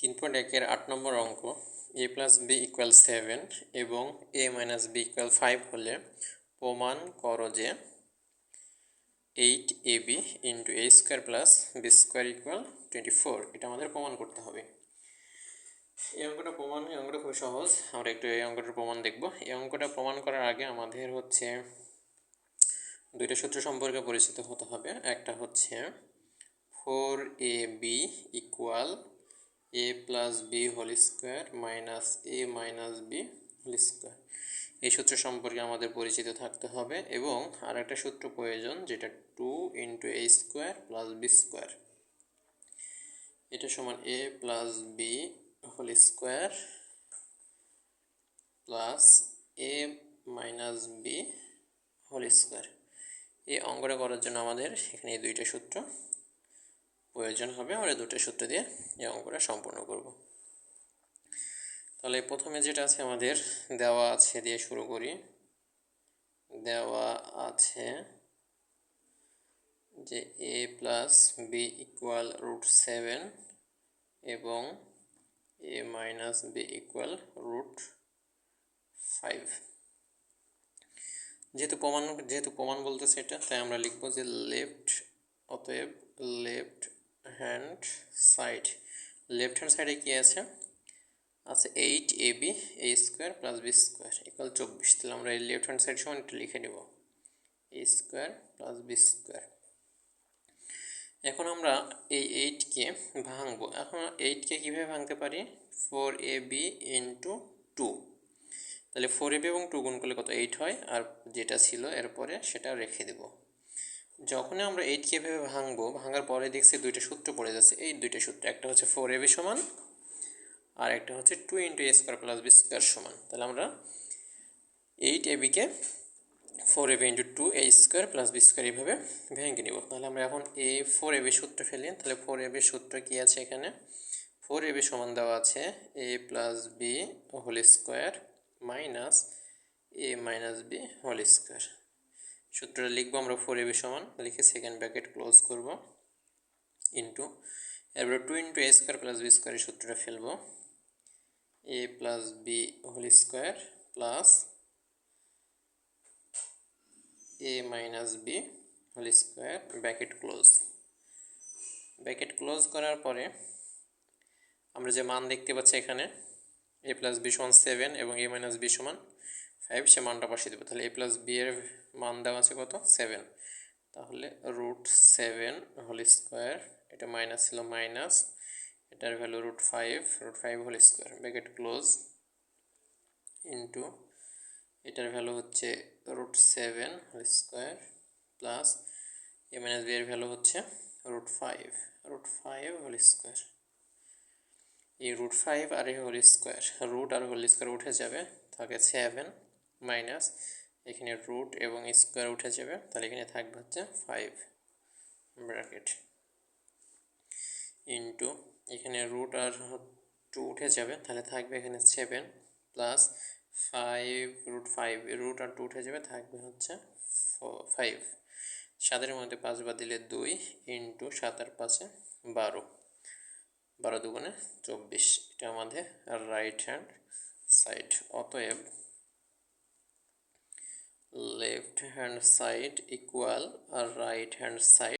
3.1 এর 8 নম্বর অঙ্ক a + b = 7 এবং a - b = 5 হলে প্রমাণ করো যে 8ab * a² + b² = 24। এটা আমাদের প্রমাণ করতে হবে। এই অঙ্কটা খুব সহজ। আমরা একটু এই অঙ্কটার প্রমাণ দেখব। এই অঙ্কটা প্রমাণ করার আগে আমাদের হচ্ছে দুইটা সূত্র সম্পর্কে পরিচিত হতে হবে। একটা হচ্ছে 4ab = a + b² - a - b²। এই সূত্র সম্পর্কে আমাদের পরিচিত থাকতে হবে এবং আর একটা সূত্র প্রয়োজন যেটা 2 * a² + b²। এটা সমান a + b² + a - b²। এই অঙ্কটা করার জন্য আমাদের এখানে এই দুইটা সূত্র প্রয়োজন হবে। আমরা দুটো সূত্র দিয়ে এই অঙ্কটা সম্পূর্ণ করব। তাহলে প্রথমে যেটা আছে আমাদের দেওয়া আছে দিয়ে শুরু করি। দেওয়া আছে যে a + b = √7 এবং a - b = √5। যেহেতু প্রমাণ বলতেছে এটা, তাই আমরা লিখব যে অতএব লেফট হ্যান্ড সাইডে কি আছে 8ab a² + b² = 24। তাহলে আমরা এই লেফট হ্যান্ড সাইড সমান এটা লিখে নেব a² + b²। এখন আমরা এই 8কে ভাঙবো। এখন 8কে কীভাবে ভাঙতে পারি? 4ab * 2। তাহলে 4ab এবং 2 গুণ করলে কত 8 হয়, আর যেটা ছিল এরপরে সেটা রেখে দেব। যখন আমরা 8কে এভাবে ভাঙবো, ভাঙার পরে দেখছি দুইটা সূত্র পড়ে যাচ্ছে। এই দুইটা সূত্র, একটা হচ্ছে 4ab সমান আর একটা হচ্ছে 2 * a² + b² সমান। তাহলে আমরা 8abকে 4ab * 2 a² + b² এইভাবে ভেঙে নিব। তাহলে আমরা এখন 4ab সূত্র ফেলি। তাহলে 4ab সূত্র কি আছে এখানে? 4ab সমান দেওয়া আছে a + b² - a - b²। সূত্রটা লিখবো আমরা 4ab সমান, লিখে সেকেন্ড ব্র্যাকেট ক্লোজ করব, ইন্টু এরপর 2 * a² + b² সূত্রটা ফেলবো a + b² + a - b² bracket close করার পরে আমরা যে মান দেখতে পাচ্ছি এখানে a + b = 7 এবং a - b = 5, সে মানটা বসিয়ে দেবো। তাহলে a + b এর মান দেওয়া আছে কত? 7। তাহলে √7² এটা মাইনাস ছিল মাইনাস, এটার ভ্যালু √5² ব্র্যাকেট ক্লোজ, ইন্টু এটার ভ্যালু হচ্ছে √7² প্লাস a - b এর ভ্যালু হচ্ছে √5² এই √5 আর এই √, আর ² উঠে যাবে, থাকে 7 মাইনাস এখানে রুট এবং স্কোয়ার উঠে যাবে, তাহলে এখানে থাকবে হচ্ছে 5 ব্র্যাকেট, ইন্টু এখানে রুট আর 2 উঠে যাবে, তাহলে থাকবে এখানে 7 প্লাস 5 √5, রুট আর 2 উঠে যাবে, থাকবে হচ্ছে 5। 7-এর মধ্যে 5 বাদ দিলে 2, ইন্টু 7 আর 5-এ 12, 12 দুগুণে 24। এটা আমাদের রাইট হ্যান্ড সাইড। অতএব লেফট হ্যান্ড সাইড ইকুয়াল আর রাইট হ্যান্ড সাইড